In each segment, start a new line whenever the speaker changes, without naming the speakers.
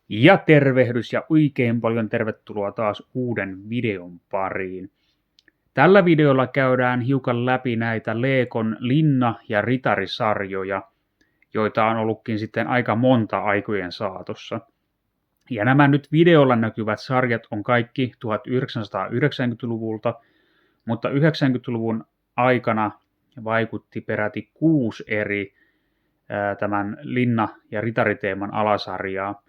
Ja tervehdys ja oikein paljon tervetuloa taas uuden videon pariin. Tällä videolla käydään hiukan läpi näitä Legon linna- ja ritarisarjoja, joita on ollutkin sitten aika monta aikojen saatossa. Ja nämä nyt videolla näkyvät sarjat on kaikki 1990-luvulta, mutta 90-luvun aikana vaikutti peräti 6 eri tämän linna- ja ritariteeman alasarjaa,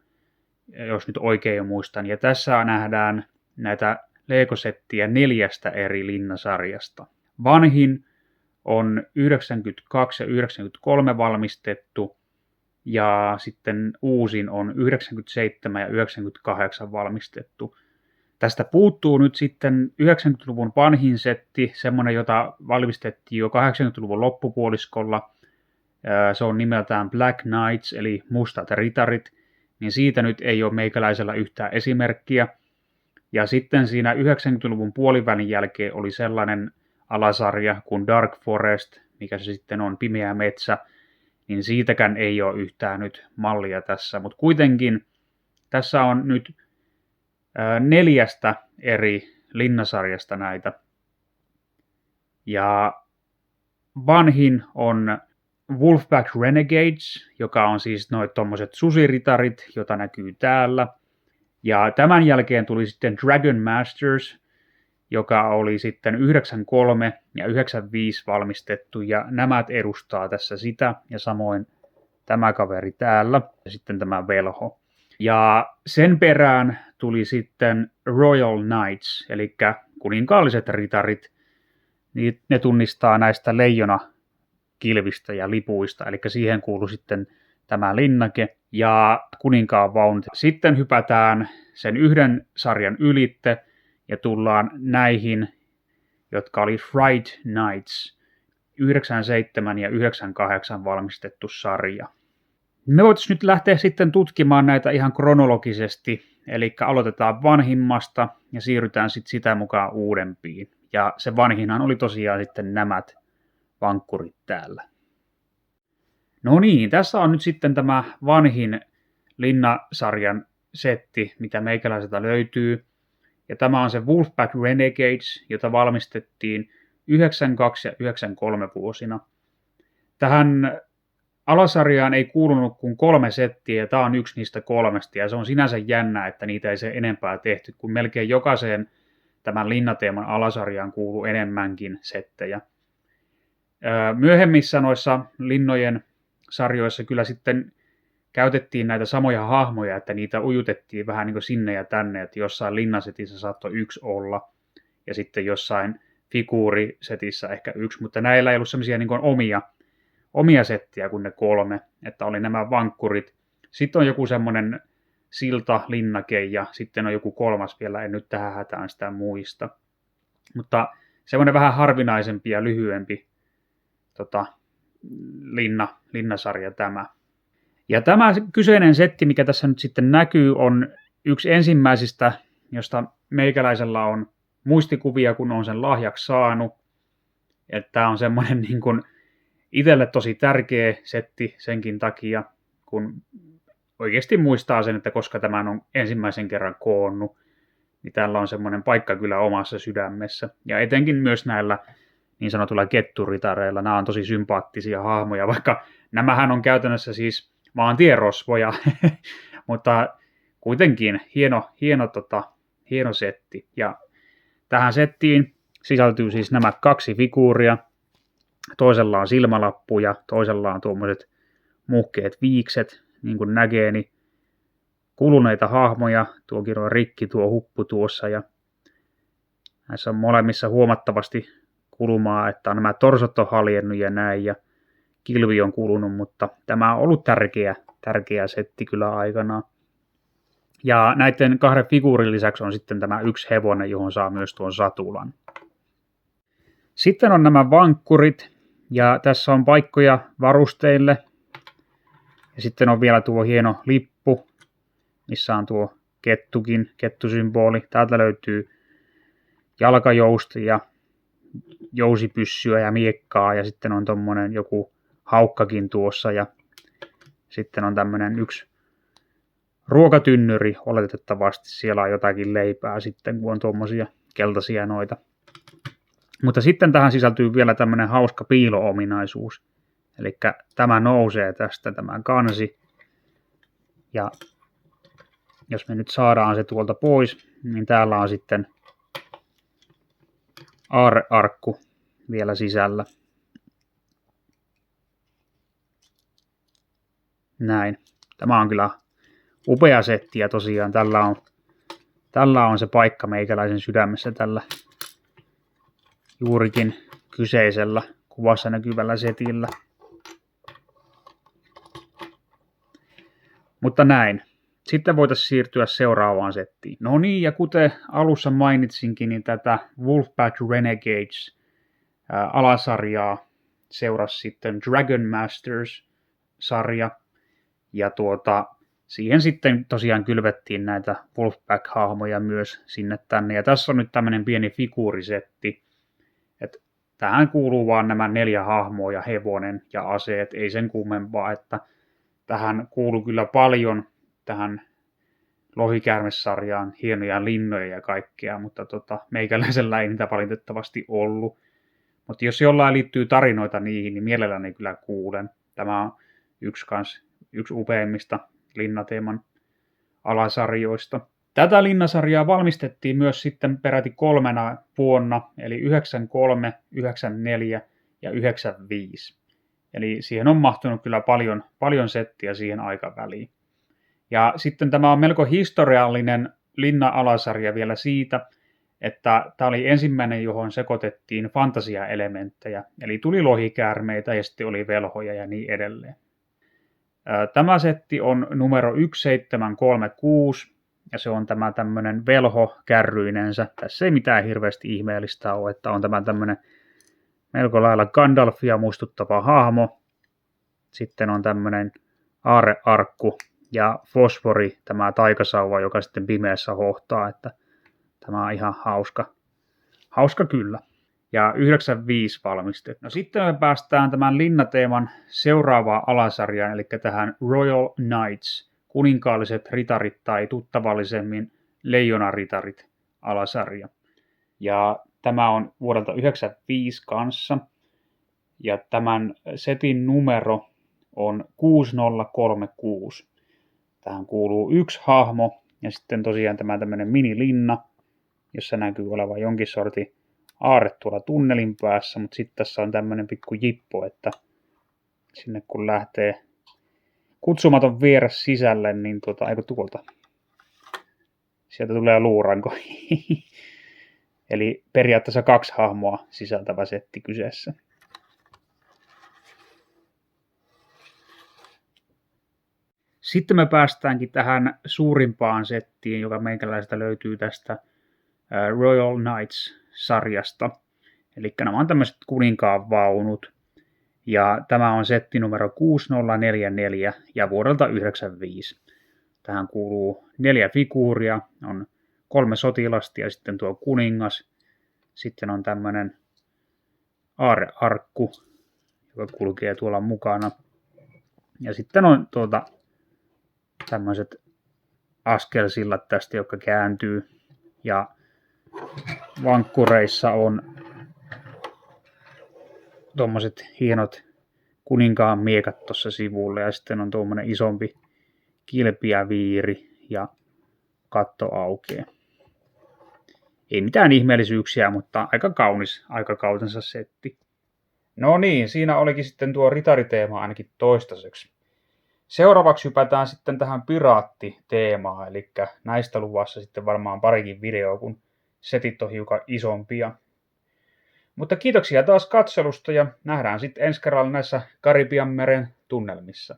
jos nyt oikein muistan. Ja tässä nähdään näitä Lego-settiä 4 eri linnasarjasta. Vanhin on 92 ja 93 valmistettu, ja sitten uusin on 97 ja 98 valmistettu. Tästä puuttuu nyt sitten 90-luvun vanhin setti, semmoinen, jota valmistettiin jo 80-luvun loppupuoliskolla. Se on nimeltään Black Knights, eli mustat ritarit, niin siitä nyt ei ole meikäläisellä yhtään esimerkkiä. Ja sitten siinä 90-luvun puolivälin jälkeen oli sellainen alasarja kuin Dark Forest, mikä se sitten on, pimeä metsä, niin siitäkään ei ole yhtään nyt mallia tässä. Mutta kuitenkin tässä on nyt 4 eri linnasarjasta näitä. Ja vanhin on Wolfpack Renegades, joka on siis noit tommoset susiritarit, jota näkyy täällä. Ja tämän jälkeen tuli sitten Dragon Masters, joka oli sitten 93 ja 95 valmistettu, ja nämä edustaa tässä sitä, ja samoin tämä kaveri täällä, ja sitten tämä velho. Ja sen perään tuli sitten Royal Knights, eli kuninkaalliset ritarit, niin ne tunnistaa näistä leijona kilvistä ja lipuista, eli siihen kuului sitten tämä linnake ja kuninkaan vaunut. Sitten hypätään sen yhden sarjan ylitte ja tullaan näihin, jotka oli Fright Nights, 97 ja 98 valmistettu sarja. Me voitaisiin nyt lähteä sitten tutkimaan näitä ihan kronologisesti, eli aloitetaan vanhimmasta ja siirrytään sitten sitä mukaan uudempiin. Ja se vanhinhan oli tosiaan sitten nämä vankkurit täällä. No niin, tässä on nyt sitten tämä vanhin linnasarjan setti, mitä meikäläiseltä löytyy. Ja tämä on se Wolfpack Renegades, jota valmistettiin 92 ja 93 vuosina. Tähän alasarjaan ei kuulunut kuin 3 settiä, ja tämä on yksi niistä 3, ja se on sinänsä jännä, että niitä ei se enempää tehty, kun melkein jokaiseen tämän linnateeman alasarjaan kuuluu enemmänkin settejä. Myöhemmissä noissa linnojen sarjoissa kyllä sitten käytettiin näitä samoja hahmoja, että niitä ujutettiin vähän niin kuin sinne ja tänne, että jossain linnasetissä saattoi 1 olla, ja sitten jossain figuurisetissä ehkä 1, mutta näillä ei ollut semmoisia niin kuin omia settiä kuin ne 3, että oli nämä vankkurit. Sitten on joku semmoinen siltalinnake, ja sitten on joku 3 vielä, en nyt tähän hätään sitä muista. Mutta semmoinen vähän harvinaisempi ja lyhyempi linnasarja tämä. Ja tämä kyseinen setti, mikä tässä nyt sitten näkyy, on yksi ensimmäisistä, josta meikäläisellä on muistikuvia, kun on sen lahjaksi saanut. Että tämä on semmoinen niin kuin itselle tosi tärkeä setti senkin takia, kun oikeasti muistaa sen, että koska tämän on ensimmäisen kerran koonnut, niin tällä on semmoinen paikka kyllä omassa sydämessä. Ja etenkin myös näillä niin sanotuilla ketturitareilla, nämä on tosi sympaattisia hahmoja, vaikka nämähän on käytännössä siis maantierosvoja, mutta kuitenkin hieno setti. Ja tähän settiin sisältyy siis nämä 2 figuuria, toisella on silmälappu ja toisella on tuommoiset muhkeet viikset, niin kuin näkee, niin kuluneita hahmoja, tuokin on rikki tuo huppu tuossa, ja näissä on molemmissa huomattavasti kulumaa, että nämä torsot on haljennut ja näin, ja kilvi on kulunut, mutta tämä on ollut tärkeä setti kyllä aikanaan. Ja näiden 2 figuurin lisäksi on sitten tämä 1 hevonen, johon saa myös tuon satulan. Sitten on nämä vankkurit, ja tässä on paikkoja varusteille. Ja sitten on vielä tuo hieno lippu, missä on tuo kettusymboli. Täältä löytyy jalkajousta ja jousipyssyä ja miekkaa, ja sitten on tommonen joku haukkakin tuossa, ja sitten on tämmönen 1 ruokatynnyri oletettavasti. Siellä on jotakin leipää sitten, kun on tuommoisia keltaisia noita. Mutta sitten tähän sisältyy vielä tämmöinen hauska piilo-ominaisuus. Eli tämä nousee tästä, tämä kansi. Ja jos me nyt saadaan se tuolta pois, niin täällä on sitten aarrearkku vielä sisällä. Näin. Tämä on kyllä upea setti ja tosiaan tällä on se paikka meikäläisen sydämessä tällä juurikin kyseisellä kuvassa näkyvällä setillä. Mutta näin. Sitten voitaisiin siirtyä seuraavaan settiin. No niin, ja kuten alussa mainitsinkin, niin tätä Wolfpack Renegades alasarjaa seurasi sitten Dragon Masters-sarja. Ja siihen sitten tosiaan kylvettiin näitä Wolfpack-hahmoja myös sinne tänne. Ja tässä on nyt tämmöinen pieni figuurisetti. Että tähän kuuluu vaan nämä 4 hahmoa ja hevonen ja aseet, ei sen kummempaa, että tähän kuuluu kyllä paljon tähän lohikäärmessarjaan hienoja linnoja ja kaikkea, mutta meikäläisellä ei niitä valitettavasti ollut. Mutta jos jollain liittyy tarinoita niihin, niin mielelläni kyllä kuulen. Tämä on yksi upeimmista linnateeman alasarjoista. Tätä linnasarjaa valmistettiin myös sitten peräti 3 vuonna, eli 93, 94 ja 95. Eli siihen on mahtunut kyllä paljon settiä siihen aikaväliin. Ja sitten tämä on melko historiallinen linna-alasarja vielä siitä, että tämä oli ensimmäinen, johon sekoitettiin fantasiaelementtejä. Eli tuli lohikäärmeitä ja sitten oli velhoja ja niin edelleen. Tämä setti on numero 1736 ja se on tämä tämmöinen velho-kärryinensä. Tässä ei mitään hirveästi ihmeellistä ole, että on tämä tämmöinen melko lailla Gandalfia muistuttava hahmo. Sitten on tämmöinen aarrearkku ja fosfori, tämä taikasauva, joka sitten pimeässä hohtaa, että tämä on ihan hauska kyllä. Ja 95 valmistettu. No sitten me päästään tämän linnateeman seuraavaan alasarjaan, eli tähän Royal Knights, kuninkaalliset ritarit tai tuttavallisemmin leijonaritarit alasarja. Ja tämä on vuodelta 95 kanssa. Ja tämän setin numero on 6036. Tähän kuuluu 1 hahmo ja sitten tosiaan tämä tämmöinen minilinna, jossa näkyy olevan jonkin sortin aarre tuolla tunnelin päässä, mutta sitten tässä on tämmöinen pikku jippo, että sinne kun lähtee kutsumaton vieras sisälle, niin tuolta sieltä tulee luuranko. Eli periaatteessa 2 hahmoa sisältävä setti kyseessä. Sitten me päästäänkin tähän suurimpaan settiin, joka meikäläisestä löytyy tästä Royal Knights-sarjasta. Eli nämä on tämmöiset kuninkaan vaunut. Ja tämä on setti numero 6044 ja vuodelta 1995. Tähän kuuluu 4 figuuria, on 3 sotilasta ja sitten tuo kuningas. Sitten on tämmöinen aarrearkku, joka kulkee tuolla mukana. Ja sitten on tämmöiset askelsillat tästä, jotka kääntyy. Ja vankkureissa on tuommoiset hienot kuninkaan miekat tuossa sivulla. Ja sitten on tuommoinen isompi kilpiäviiri ja katto aukeaa. Ei mitään ihmeellisyyksiä, mutta aika kaunis aikakautensa setti. No niin, siinä olikin sitten tuo ritariteema ainakin toistaiseksi. Seuraavaksi hypätään sitten tähän piraattiteemaan, eli näistä luvassa sitten varmaan parikin videoa, kun setit on hiukan isompia. Mutta kiitoksia taas katselusta ja nähdään sitten ensi kerralla näissä Karibianmeren tunnelmissa.